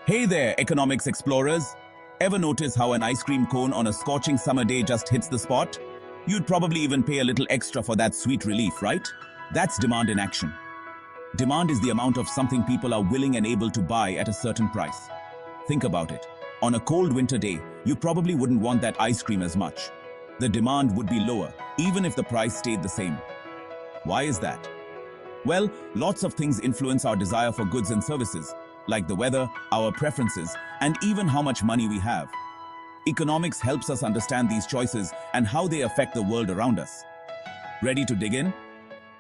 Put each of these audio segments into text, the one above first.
Hey there, economics explorers! Ever notice how an ice cream cone on a scorching summer day just hits the spot? You'd probably even pay a little extra for that sweet relief, right? That's demand in action. Demand is the amount of something people are willing and able to buy at a certain price. Think about it. On a cold winter day, you probably wouldn't want that ice cream as much. The demand would be lower, even if the price stayed the same. Why is that? Well, lots of things influence our desire for goods and services, like the weather, our preferences, and even how much money we have. Economics helps us understand these choices and how they affect the world around us. Ready to dig in?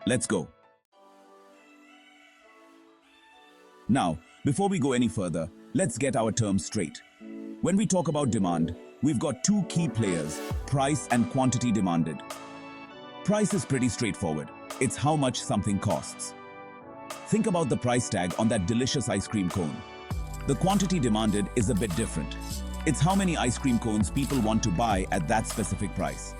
Let's go. Now, before we go any further, let's get our terms straight. When we talk about demand, we've got two key players, price and quantity demanded. Price is pretty straightforward. It's how much something costs. Think about the price tag on that delicious ice cream cone. The quantity demanded is a bit different. It's how many ice cream cones people want to buy at that specific price.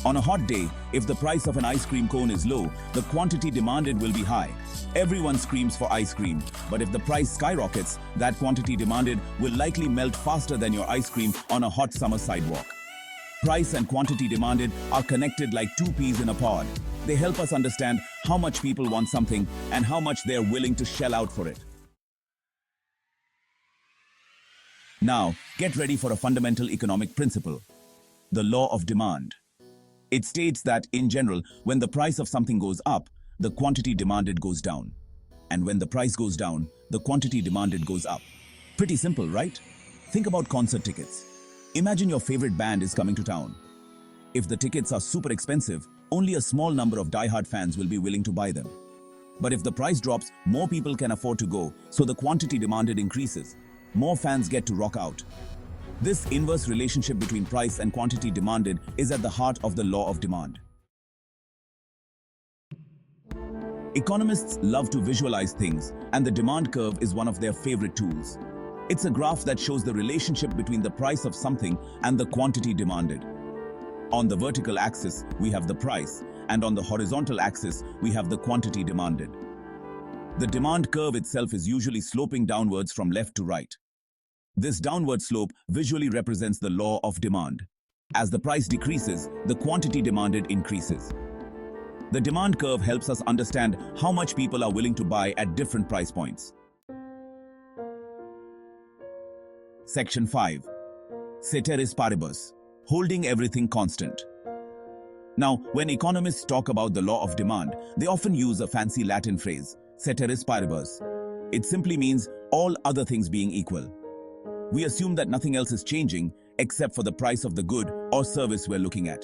On a hot day, if the price of an ice cream cone is low, the quantity demanded will be high. Everyone screams for ice cream, but if the price skyrockets, that quantity demanded will likely melt faster than your ice cream on a hot summer sidewalk. Price and quantity demanded are connected like two peas in a pod. They help us understand how much people want something and how much they're willing to shell out for it. Now, get ready for a fundamental economic principle, the law of demand. It states that, in general, when the price of something goes up, the quantity demanded goes down. And when the price goes down, the quantity demanded goes up. Pretty simple, right? Think about concert tickets. Imagine your favorite band is coming to town. If the tickets are super expensive, only a small number of die-hard fans will be willing to buy them. But if the price drops, more people can afford to go, so the quantity demanded increases. More fans get to rock out. This inverse relationship between price and quantity demanded is at the heart of the law of demand. Economists love to visualize things, and the demand curve is one of their favorite tools. It's a graph that shows the relationship between the price of something and the quantity demanded. On the vertical axis, we have the price, and on the horizontal axis, we have the quantity demanded. The demand curve itself is usually sloping downwards from left to right. This downward slope visually represents the law of demand. As the price decreases, the quantity demanded increases. The demand curve helps us understand how much people are willing to buy at different price points. Section 5. Ceteris paribus. Holding everything constant. Now, when economists talk about the law of demand, they often use a fancy Latin phrase, ceteris paribus. It simply means all other things being equal. We assume that nothing else is changing except for the price of the good or service we're looking at.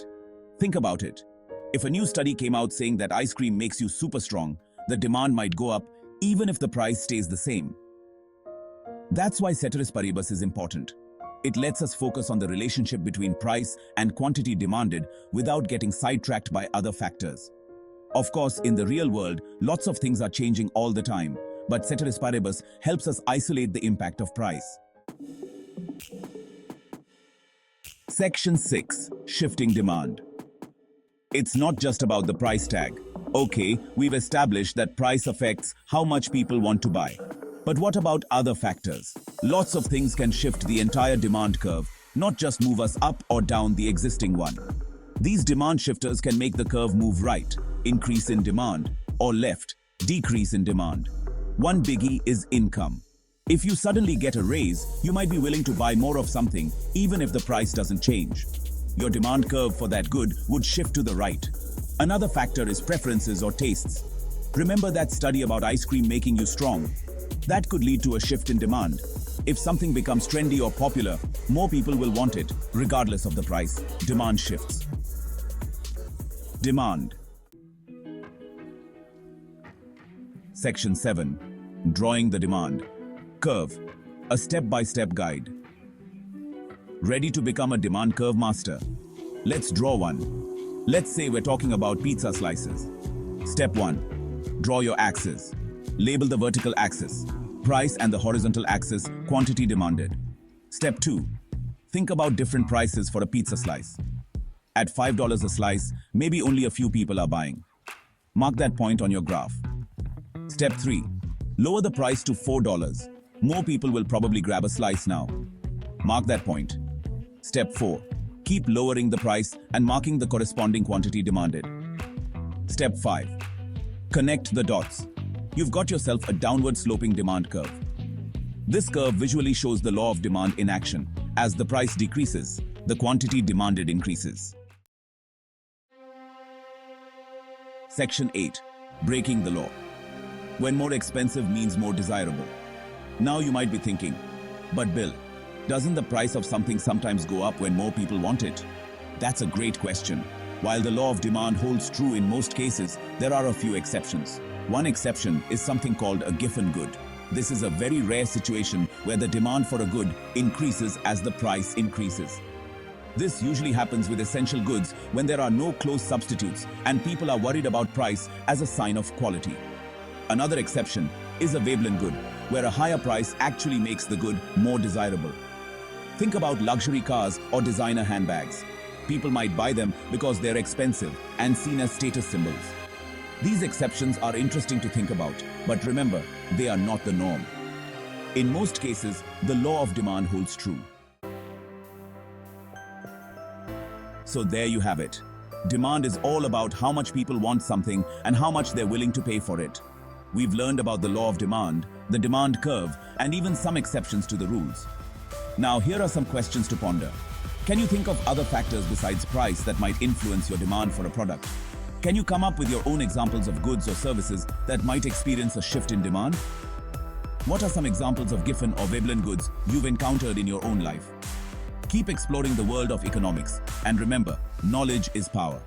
Think about it. If a new study came out saying that ice cream makes you super strong, the demand might go up even if the price stays the same. That's why ceteris paribus is important. It lets us focus on the relationship between price and quantity demanded without getting sidetracked by other factors. Of course, in the real world, lots of things are changing all the time, but ceteris paribus helps us isolate the impact of price. Section 6. Shifting demand. It's not just about the price tag. Okay, we've established that price affects how much people want to buy. But what about other factors? Lots of things can shift the entire demand curve, not just move us up or down the existing one. These demand shifters can make the curve move right, increase in demand, or left, decrease in demand. One biggie is income. If you suddenly get a raise, you might be willing to buy more of something, even if the price doesn't change. Your demand curve for that good would shift to the right. Another factor is preferences or tastes. Remember that study about ice cream making you strong? That could lead to a shift in demand. If something becomes trendy or popular, more people will want it, regardless of the price. Demand shifts. Demand. Section 7. Drawing the demand curve. A step-by-step guide. Ready to become a demand curve master? Let's draw one. Let's say we're talking about pizza slices. Step 1. Draw your axes. Label the vertical axis, price, and the horizontal axis, quantity demanded. Step 2. Think about different prices for a pizza slice. At $5 a slice, maybe only a few people are buying. Mark that point on your graph. Step 3. Lower the price to $4. more people will probably grab a slice now. Mark that point. Step 4. Keep lowering the price and marking the corresponding quantity demanded. Step 5. Connect the dots. You've got yourself a downward sloping demand curve. This curve visually shows the law of demand in action. As the price decreases, the quantity demanded increases. Section 8. Breaking the law. When more expensive means more desirable. Now you might be thinking, but Bill, doesn't the price of something sometimes go up when more people want it? That's a great question. While the law of demand holds true in most cases, there are a few exceptions. One exception is something called a given good. This is a very rare situation where the demand for a good increases as the price increases. This usually happens with essential goods when there are no close substitutes and people are worried about price as a sign of quality. Another exception is a Veblen good, where a higher price actually makes the good more desirable. Think about luxury cars or designer handbags. People might buy them because they're expensive and seen as status symbols. These exceptions are interesting to think about, but remember, they are not the norm. In most cases, the law of demand holds true. So there you have it. Demand is all about how much people want something and how much they're willing to pay for it. We've learned about the law of demand, the demand curve, and even some exceptions to the rules. Now, here are some questions to ponder. Can you think of other factors besides price that might influence your demand for a product? Can you come up with your own examples of goods or services that might experience a shift in demand? What are some examples of given or Veblen goods you've encountered in your own life? Keep exploring the world of economics, and remember, knowledge is power.